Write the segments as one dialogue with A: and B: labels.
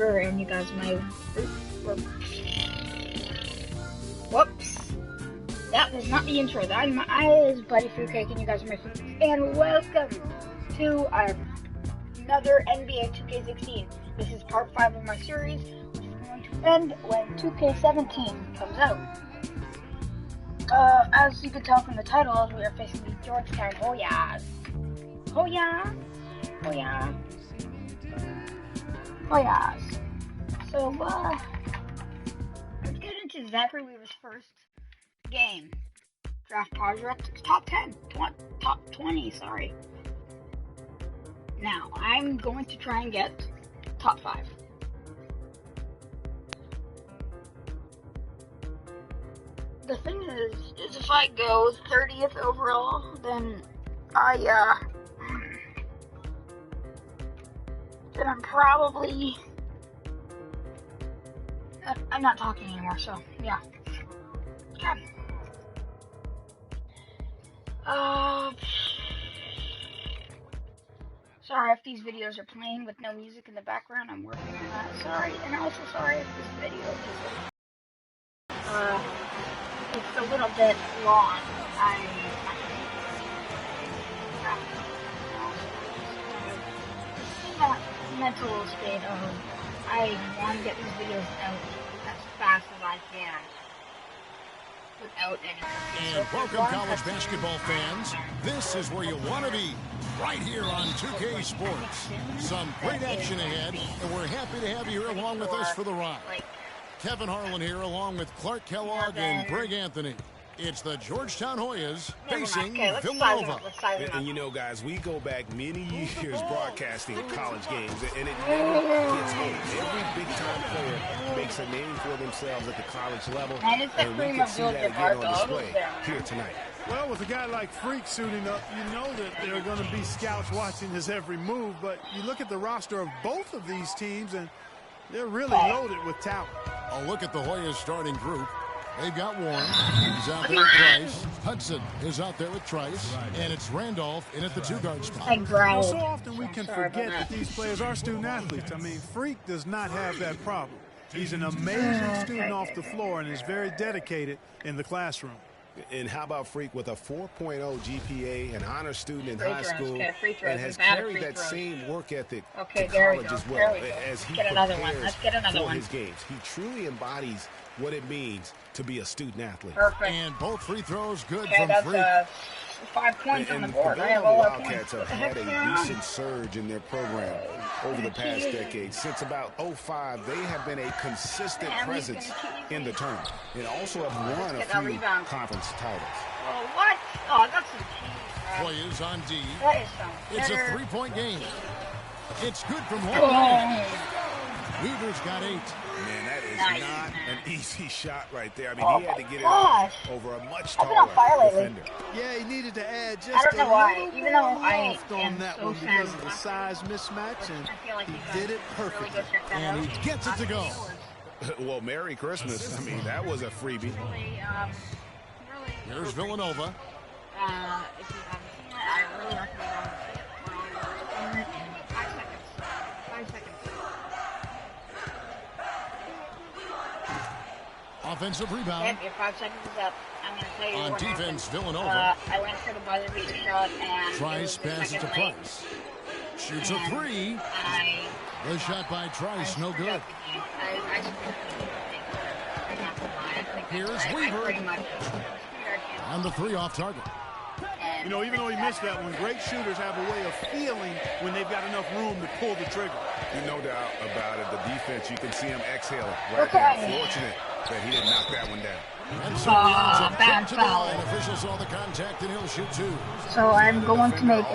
A: over, and you guys might. Whoops. That was not the intro. That is Buddy Fruitcake, and you guys are my favorites. And welcome to another NBA 2K16. This is part 5 of my series, which is going to end when 2K17 comes out. As you can tell from the title, we are facing the Georgetown HOYAS. HOYAS. So, let's get into Zachary Weaver's first game. Draft project top 10, top 20, sorry. Now, I'm going to try and get top 5. The thing is if I go 30th overall, then I'm probably, I'm not talking anymore, so, yeah. Okay. Sorry if these videos are playing with no music in the background, I'm working on that, sorry, and also sorry if this video is, it's a little bit long. I'm in that mental state of I want to get these videos out as fast as I can without any.
B: And welcome, college basketball fans. This is where you want to be, right here on 2K Sports. Some great action ahead, and we're happy to have you here along with us for the ride. Kevin Harlan here, along with Clark Kellogg and Greg Anthony. It's the Georgetown HOYAS facing Villanova.
C: And you know, guys, we go back many years broadcasting college games, and it never gets old. Every big-time player makes a name for themselves at the college level, and we can see that again on display here tonight.
D: Well, with a guy like Freak suiting up, you know that there are going to be scouts watching his every move, but you look at the roster of both of these teams, and they're really loaded with talent.
B: A look at the HOYAS starting group. They've got Warren. He's out there with Trice. Hudson is out there with Trice. And it's Randolph in at the two-guard spot.
D: So often we can forget that these players are student athletes. I mean, Freak does not have that problem. He's an amazing student off the floor and is very dedicated in the classroom.
C: And how about Freak with a 4.0 GPA, an honor student in high school,
A: and
C: has carried that same work ethic to
A: there
C: college as
A: we
C: well
A: go.
C: as he
A: Let's get another
C: for
A: one.
C: his games. He truly embodies what it means to be a student athlete.
A: Perfect.
B: And both free throws good
A: Okay,
B: from Freak.
A: 5 points on the board.
C: The
A: I have all our
C: Wildcats
A: points.
C: have had a recent surge in their program over the past decade. Since about 2005, they have been a consistent presence in the tournament and also have won a few conference titles.
A: Oh, what? Oh, that's some cheese.
B: HOYAS on D.
A: That is some.
B: It's a three-point game. It's good from home. Weaver's got 8.
C: Man, that is not an easy shot right there. I mean, he had to get it over a much taller defender.
D: Yeah, he needed to add just
A: I don't know why. Even though I
D: on that one because of the size mismatch, and he did it perfectly.
B: And he gets it to go.
C: Well, Merry Christmas. I mean, that was a freebie.
B: Here's Villanova.
A: If you haven't seen it, I really recommend it. 5 seconds.
B: Offensive rebound.
A: Yep, your 5 seconds is up. I'm going to tell you
B: On
A: what
B: defense,
A: happened.
B: Villanova.
A: I went for the buzzer beater shot and
B: Trice passes to Price. Shoots a 3. The shot by Trice, no good. Here's Weaver. And the 3 off target.
D: You know, even though he missed that one, great shooters have a way of feeling when they've got enough room to pull the trigger.
C: No doubt about it. The defense, you can see him exhaling right there. Fortunate that he didn't knock that one down.
B: And so
A: bad foul.
B: Officials saw the contact and he'll shoot 2.
A: So I'm going to make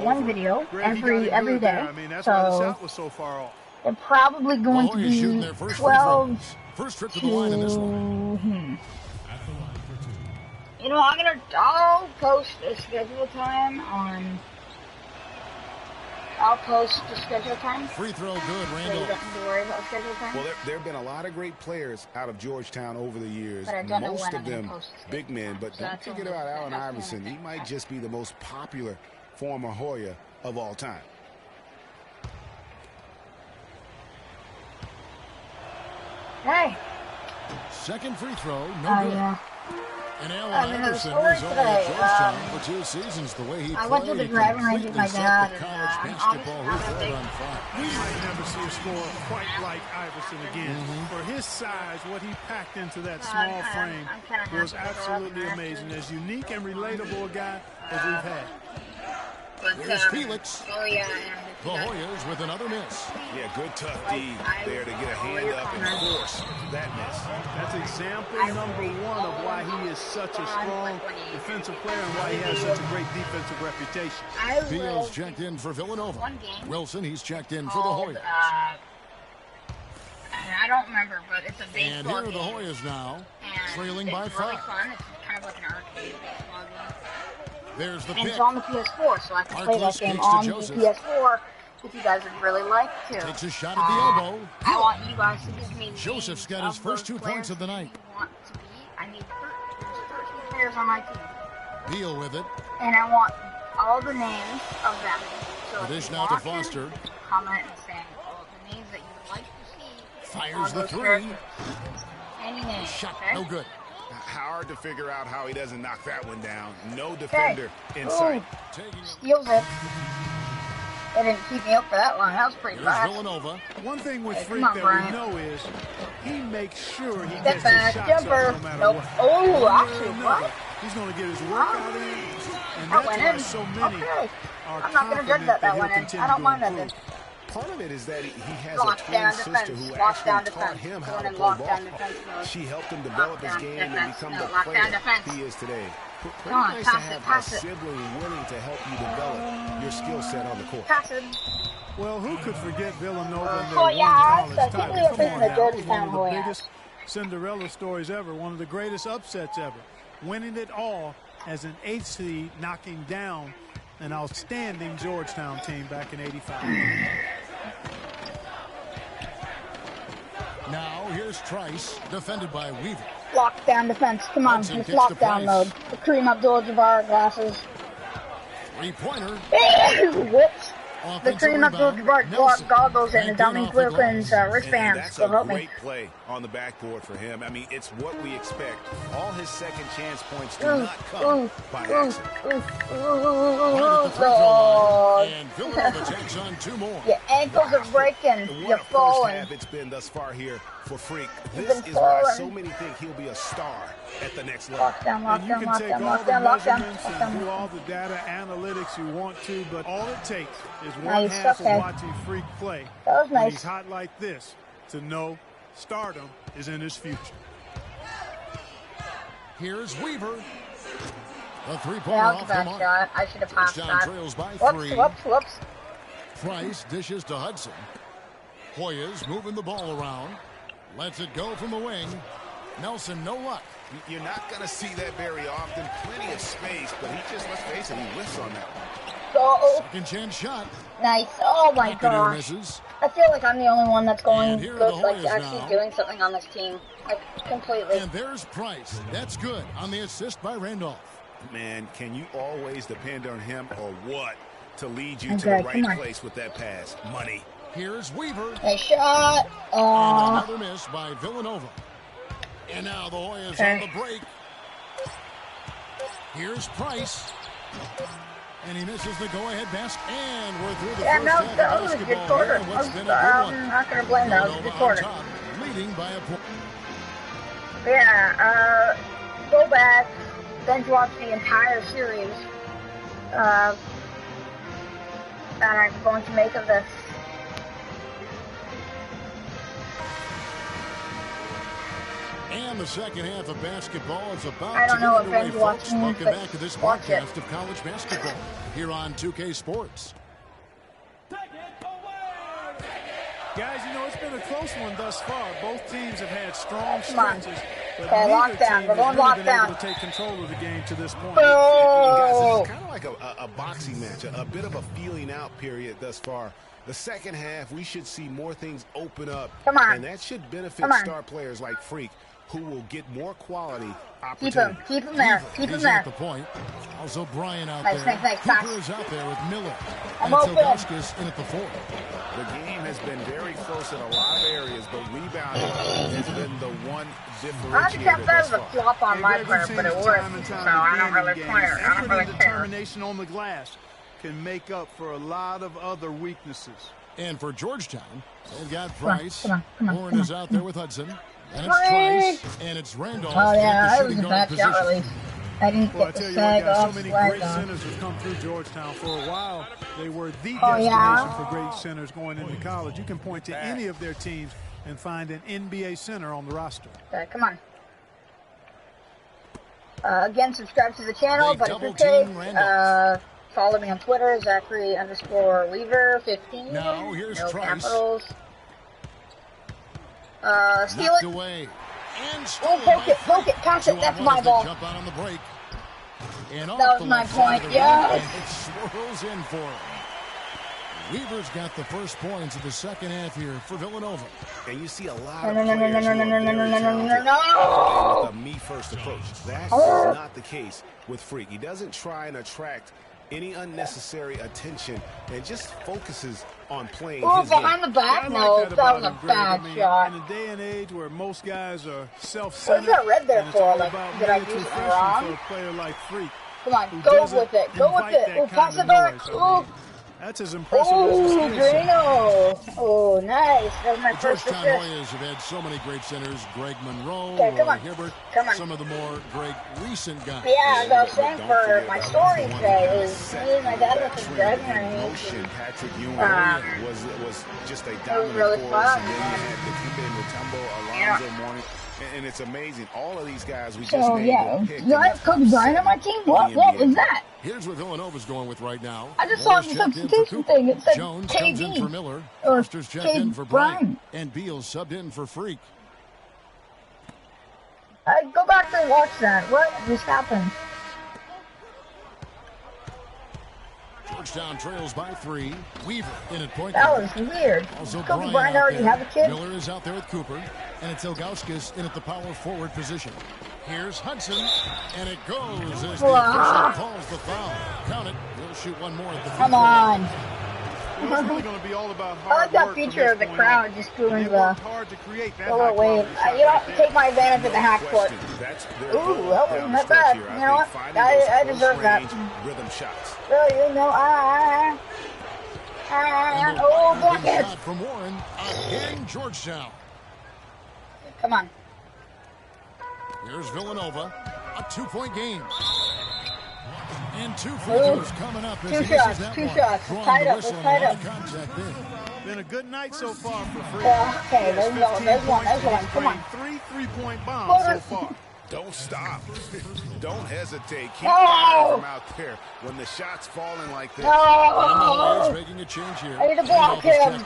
A: one video every day.
D: I mean, that's why the shot was so far off.
A: They're probably going to be 12
B: First trip to the line in this one.
A: You know, I'll post a schedule time on. I'll post the schedule time.
B: Free throw good,
A: So you
B: Randall.
A: don't have to worry about schedule time.
C: Well, there have been a lot of great players out of Georgetown over the years.
A: But I don't know
C: Most
A: when
C: of
A: I'm gonna
C: them
A: post it.
C: big men. But
A: So
C: don't
A: that's
C: forget
A: only-
C: about Allen
A: that's
C: Iverson.
A: only-
C: He might just be the most popular former Hoya of all time.
A: Hey.
B: Second free throw, no good.
A: Yeah.
B: And Allen Iverson was only at Georgetown for 2 seasons. The way he
A: I went to the driving range with my dad, and
B: basketball on fire.
D: We might never see a scorer quite like Iverson again. For his size, what he packed into that small frame was absolutely amazing. As unique and relatable a guy as we've had.
B: Here's Felix.
A: Oh, yeah.
B: The Hoyas with another miss.
C: Yeah, good tough D there to get a hand up and force that miss.
D: That's example number 1 of why he is such a strong defensive player and why he has such a great defensive reputation.
B: Beal's checked in for Villanova. Wilson, he's checked in for the Hoyas.
A: I don't remember, but it's a baseball
B: And here are the
A: game.
B: Hoyas now,
A: And
B: trailing by
A: it's
B: 5.
A: really fun. It's kind of like an arcade baseball game.
B: There's the
A: And
B: pick.
A: it's on the PS4, so I can play that game on the PS4 if you guys would really like to.
B: Takes a shot at the elbow.
A: I want you guys to give me
B: Joseph's got his first 2 points of the night.
A: I need 13 players on my team.
B: Beal with it.
A: And I want all the names of them. So
B: Dish
A: if you
B: now to
A: want
B: Foster.
A: comment and say all the names that you would like to see.
B: Fires the 3.
A: Characters. Any name.
B: Shot,
A: okay?
B: no good.
C: Hard to figure out how he doesn't knock that one down. No defender in sight.
A: Steals it. They didn't keep me up for that long. That was pretty
B: Here's
A: fast.
B: Villanova.
D: One thing with
A: Hey,
D: Freak
A: come on,
D: that
A: Brian.
D: we know is he makes sure he
A: Step
D: gets his
A: back,
D: shots
A: jumper.
D: up no matter
A: Nope.
D: what.
A: Oh,
D: One way or
A: actually,
D: another,
A: what?
D: He's going to get his workout in, and
A: That
D: that's
A: went
D: why
A: in.
D: so many
A: Okay.
D: are
A: I'm not going to judge
D: confident
A: that
D: he'll
A: went in.
D: continue
A: I don't
D: to
A: mind that
D: improve.
A: then.
C: Part of it is that he has
A: Lockdown
C: a twin sister
A: defense.
C: who
A: Lockdown
C: actually taught
A: defense.
C: him how
A: Going
C: to
A: in
C: play
A: lockdown
C: ball.
A: defense mode.
C: She helped him develop his
A: Lockdown
C: game and
A: defense.
C: become
A: No,
C: the
A: lockdown
C: player
A: defense.
C: he is today. Pretty
A: Come on,
C: nice
A: pass
C: to
A: it,
C: have
A: pass
C: a
A: it.
C: sibling willing to help you develop your skill set on the court.
A: Pass it.
D: Well, who could forget Villanova and their
A: Oh,
D: one
A: yeah,
D: college
A: I think
D: title?
A: we were
D: Come
A: facing
D: on
A: the
D: now, that was one
A: Georgetown
D: of the
A: HOYAS.
D: biggest Cinderella stories ever, one of the greatest upsets ever. Winning it all as an 8th seed, knocking down an outstanding Georgetown team back in '85.
B: Now here's Trice, defended by Weaver.
A: Lockdown defense. Come on,
B: Hudson
A: it's
B: kicks to
A: lockdown
B: Price.
A: mode. The Kareem Abdul-Jabbar glasses.
B: 3-pointer.
A: Whoops. The
B: Offensive
A: Kareem
B: rebound.
A: Abdul-Jabbar
B: Nelson.
A: goggles and the
B: Banked in
A: Dominique
B: off the
A: Wilkins
B: glass.
C: And
A: wristbands.
C: that's
A: Go
C: a
A: help me.
C: great play on the backboard for him. I mean, it's what we expect. All his second chance points do not come by accident.
B: Right at the free throw line. And Villanova takes on 2 more.
A: Your ankles are breaking.
C: What
A: You're
C: a first
A: falling.
C: half it's been thus far here for Freak.
A: You've
C: This
A: been
C: is why
A: falling.
C: so many think he'll be a star at the next level.
A: Lockdown,
D: And you
A: lockdown,
D: can take
A: lockdown,
D: all the
A: lockdown, lockdown,
D: measurements and do
A: lockdown.
D: all the data analytics you want to, but all it takes is one
A: Nice,
D: half
A: okay.
D: of watching Freak play.
A: That was
D: When
A: nice.
D: he's hot like this to know stardom is in his future.
B: Here's Weaver. A 3-pointer
A: Yeah, that was
B: off
A: a
B: the
A: bad
B: mark.
A: shot. I should have passed
B: Georgetown
A: that.
B: trails by
A: Whoops,
B: 3.
A: whoops, whoops.
B: Price dishes to Hudson. Hoyas moving the ball around. Lets it go from the wing. Nelson, no luck.
C: You're not going to see that very often. Plenty of space, but he just, let's face it, he whiffs on that one.
A: Go.
B: Second chance shot.
A: Nice. Oh my
B: McAdoo
A: gosh.
B: misses.
A: I feel like I'm the only one that's going
B: And here are
A: good,
B: the
A: like
B: Hoyas
A: actually
B: now.
A: doing something on this team. Like completely.
B: And there's Price. That's good on the assist by Randolph.
C: Man, can you always depend on him or what to lead you to
A: Okay,
C: the
A: come
C: right
A: on.
C: place with that pass? Money.
B: Here's Weaver.
A: Nice shot.
B: And
A: Oh.
B: another miss by Villanova. And now the Hoyas
A: Okay.
B: on the break. Here's Price. And he misses the go-ahead basket. And we're through the
A: Yeah,
B: first
A: no,
B: half of
A: that was a good
B: basketball
A: quarter.
B: here in what's been a good
A: I'm
B: one.
A: not going to blame that. It was a good
B: Villanova on
A: quarter.
B: top, leading by a point.
A: Yeah, go back, binge watch the entire series that I'm going to make of this.
B: And the second half of basketball is about
A: I
B: to
A: don't know
B: get
A: what
B: underway,
A: binge
B: folks.
A: watching means,
B: Welcome
A: but
B: back to this
A: watch it.
B: broadcast of college basketball here on 2K Sports.
D: Guys, you know, it's been a close one thus far. Both teams have had strong
A: Come on.
D: stretches, but
A: Okay,
D: neither
A: lockdown.
D: team
A: We're
D: has
A: going
D: really been
A: lockdown.
D: able to take control of the game to this point.
C: Guys,
A: Oh!
C: it's kind of like a boxing match, a bit of a feeling out period thus far. The second half, we should see more things open up.
A: Come on.
C: And that should benefit
A: Come on.
C: star players like Freak, who will get more quality
A: Keep
C: opportunity.
A: him there. Keep him there.
B: At the point. Also Bryan out
A: nice,
B: there.
A: Nice.
B: Cooper is out there with Miller.
A: I'm
B: and
A: open.
B: Tilgauskas in at the 4.
C: The game has been very close in a lot of areas, but rebounding has been the one differentiator
A: that was
C: thus
A: a
C: far.
A: flop on my part, but it worked, so I don't really care. I don't really care.
D: Determination on the glass can make up for a lot of other weaknesses.
B: And for Georgetown, they've got Price.
A: Come on.
B: Warren is out there with Hudson. And it's Trice. And it's Randolph.
A: Oh, yeah,
B: at
A: that
B: the
A: was a
B: shooting
A: bad
B: guard
A: shot
B: position.
A: release. I didn't get the sag off.
D: So many great centers have come through Georgetown. For a while, they were the destination for great centers going into college. You can point to any of their teams and find an NBA center on the roster.
A: Okay, come on. Again, subscribe to the channel, Buddy Fruitcake. Follow me on Twitter, Zachary_Weaver15.
B: Now, here's
A: no
B: Trice.
A: capitals. Steal it.
B: Away. And
A: Poke it, pass it. That's my ball.
B: Jump out on the break. And
A: that was my point, yes.
B: It swirls in for him. Weaver's got the first points of the second half here for Villanova.
C: And you see a lot of players with a me-first approach. That's not the case with Freak. He doesn't try and attract any unnecessary attention and just focuses on playing his game.
A: Behind the back? No, that was a bad shot.
D: In a day and age where most guys are
A: What
D: self-centered,
A: is that red there for? Like, did I do something wrong?
D: For a player like Freak,
A: come on, go with it. Go with it. Oh, pass it back. Oh.
D: That's as impressive as a skill set.
A: Drano. Oh, nice. That was my first assist.
B: Georgetown Hoyas have had so many great centers. Greg Monroe, Roy Hibbert, some of the more great recent guys.
A: Yeah, as I was saying for my story today, is me and my dad went to Greg and
C: Patrick Ewing was just a dominant
A: really
C: force.
A: fun.
C: And then you had the Kemba Mutombo, Alonzo Mourning. And it's amazing. All of these guys we just named.
A: Do I have Kobe Bryant on my team? What was that?
B: Here's what Villanova's going with right now.
A: I just saw the substitution thing. It said
B: Jones
A: KD.
B: comes in for Miller.
A: Or
B: Foster's checked in for Bryant. And Beal subbed in for Freak.
A: Go back and watch that. What just happened?
B: Georgetown trails by 3. Weaver in at point.
A: That was weird.
B: Also
A: Kobe Bryant already have a kid?
B: Miller is out there with Cooper. And it's Tilgauskas in at the power forward position. Here's Hudson. And it goes as the official calls the foul. Count it. He'll shoot one more at the
A: Come on.
D: Well, it's really going to be all about hard
A: I like that
D: work
A: feature of the crowd just doing the little wave. You don't take my advantage of the half court. Ooh, that wasn't that bad. You know what? I deserve that.
C: Rhythm shots.
A: Well, you know, oh, block it.
B: From Warren. Again, Georgetown.
A: Come on.
B: Here's Villanova. A 2-point game. And 2 free throws coming up as he misses that one.
A: Shots. Tied up. Let's tie up.
D: Been a good night so far for Freak.
A: Okay, there's one. Come on.
D: 3 3-point bombs so far.
C: Don't stop. Don't hesitate. Keep firing from out there when the shot's falling like this.
B: He's making a change here.
A: I need to block him.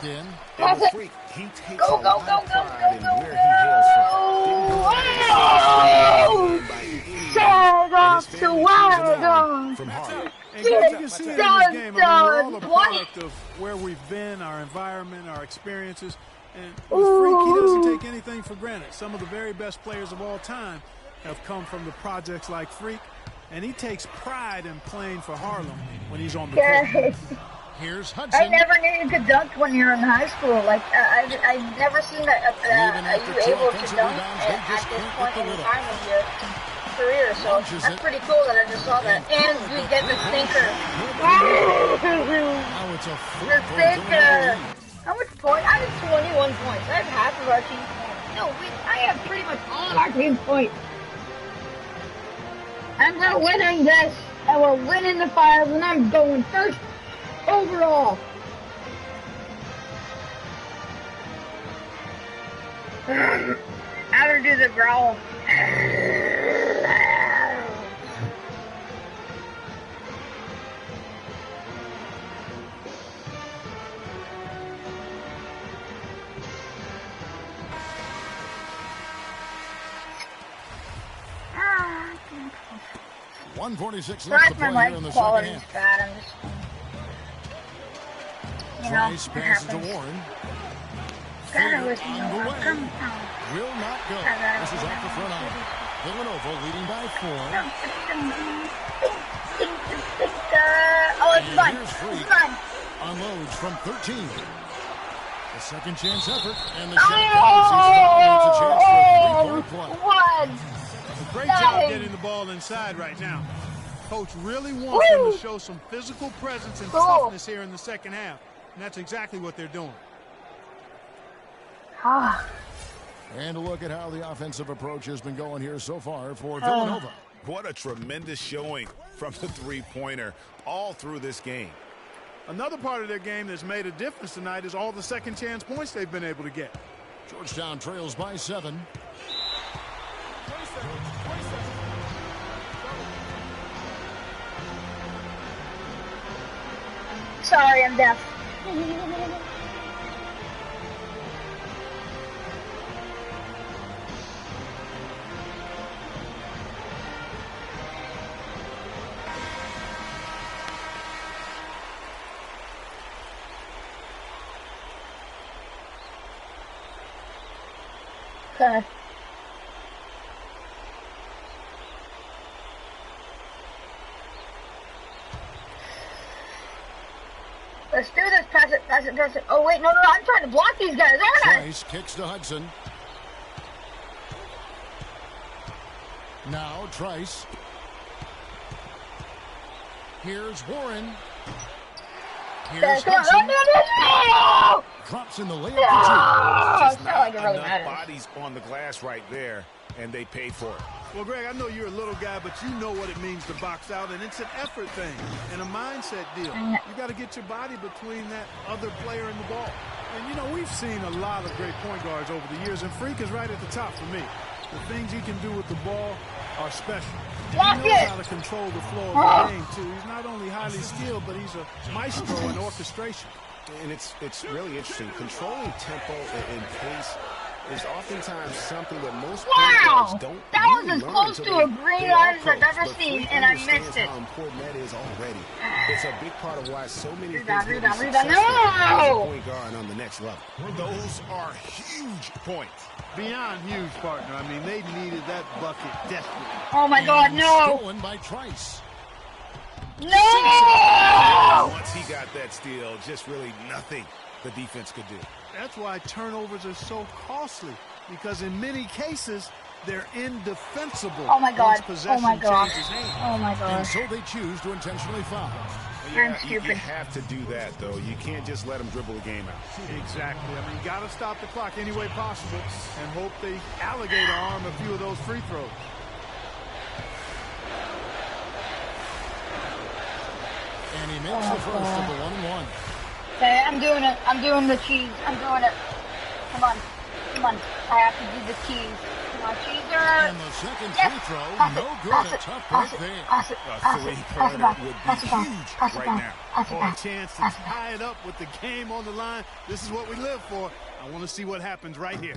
C: Pass it. He takes a lot of pride in where he hails from.
A: Sag off to Wagon.
C: From Harvard.
D: And you can see it in this game. We're all a product of where we've been, our environment, our experiences. And with Freak, he doesn't take anything for granted. Some of the very best players of all time have come from the projects like Freak, and he takes pride in playing for Harlem when he's on the court.
B: Here's Hudson.
A: I never knew you could dunk when you were in high school. Like, I've never seen you able to dunk at this point in time of your career. So that's pretty cool that I just saw that. And we get the stinker.
B: Now it's a
A: the stinker. How much points? I have 21 points. I have half of our team's points. No, I have pretty much all of our team's points. And we're winning this. And we're winning the finals. And I'm going first overall. I'm gonna do the growl.
B: .146 left to play here in the second half. Price passes to Warren. fader on the way. Will not go. This is off the front iron. Villanova leading by 4.
A: Oh, it's fun.
B: It's fun. Unloads from 13. A second chance effort, and the shot clock is installed. It's a chance for a 3-point play.
A: One.
D: Great job getting the ball inside right now. Coach really wants them to show some physical presence and toughness here in the second half, and that's exactly what they're doing.
B: And a look at how the offensive approach has been going here so far for Villanova.
C: What a tremendous showing from the three-pointer all through this game.
D: Another part of their game that's made a difference tonight is all the second chance points they've been able to get.
B: Georgetown trails by 7.
A: Sorry, I'm deaf. Okay. Let's do this. Pass it, pass it, pass it. Oh, wait, no, I'm trying to block these guys, aren't I?
B: Trice kicks to Hudson. Now Trice. Here's Warren. Here's Hudson.
A: No!
B: Drops in the layup.
C: Just not
A: like it really
C: enough
A: matters.
C: bodies on the glass right there, and they paid for it.
D: Well, Greg, I know you're a little guy, but you know what it means to box out, and it's an effort thing and a mindset deal. You got to get your body between that other player and the ball. And, you know, we've seen a lot of great point guards over the years, and Freak is right at the top for me. The things he can do with the ball are special. He knows how to control the flow of the game, too. He's not only highly skilled, but he's a maestro in orchestration.
C: And it's really interesting. Controlling tempo and pace is oftentimes something that most players don't
A: that was
C: really
A: as
C: learn
A: close
C: until
A: to a
C: they
A: green
C: are
A: line as I've
C: pros.
A: ever
C: But
A: seen,
C: Freak
A: and I
C: understands
A: missed it.
C: how important that is already. It's a big part of why so many
A: Rebound,
C: things will be
A: rebound,
C: successful as a
A: no!
C: point guard on the next level. Those are huge points.
D: Beyond huge, partner. I mean, they needed that bucket desperately.
A: Oh, my God, no!
B: Stolen by Trice.
A: No!
C: Once he got that steal, just really nothing the defense could do.
D: That's why turnovers are so costly, because in many cases, they're indefensible.
A: Oh, my God.
D: Once possession
A: Oh, my God.
D: changes hands.
A: Oh, my
B: And
A: God.
B: so they choose to intentionally foul.
A: I'm
C: You
A: stupid.
C: have to do that, though. You can't just let them dribble the game out.
D: Exactly. I mean, you got to stop the clock any way possible and hope they alligator arm a few of those free throws.
B: And he makes the first of the 1-1.
A: Okay, I'm doing it. I'm doing the cheese. I'm doing it. Come on. Come on. I have to do the cheese. Come on, cheeser.
B: And the second
A: Yes.
B: free throw,
A: Pass
B: no
A: it,
B: good.
A: pass
B: A
A: it,
B: tough
A: pass
B: break
A: it,
B: there.
A: pass it,
C: A
A: pass it,
C: three-pointer
A: pass it back,
C: would be
A: pass it back,
C: huge
A: pass it
C: right
A: back,
C: now.
A: pass it
D: For a
A: back,
D: chance to
A: pass it
D: tie it up with the game on the line, this is what we live for. I want to see what happens right here.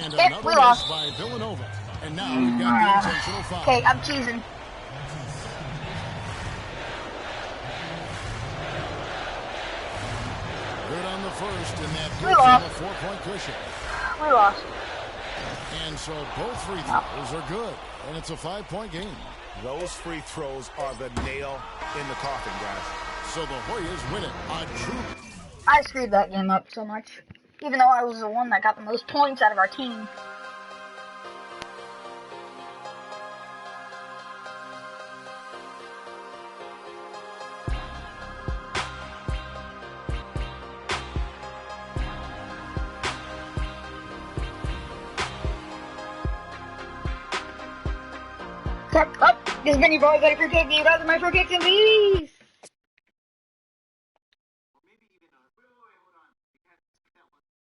B: And
A: Okay,
B: another
A: we
B: miss
A: lost.
B: by Villanova. And now we've got the intentional foul.
A: Okay, I'm cheesing.
B: Good on the first, and that
A: We
B: gives them
A: lost.
B: a 4-point cushion.
A: We lost.
B: And so both free throws are good, and it's a 5-point game.
C: Those free throws are the nail in the coffin, guys.
B: So the Hoyas win it on true.
A: I screwed that game up so much. Even though I was the one that got the most points out of our team. Up, this is Benny Boys, ready for kicking. You guys are my for kicks and peace.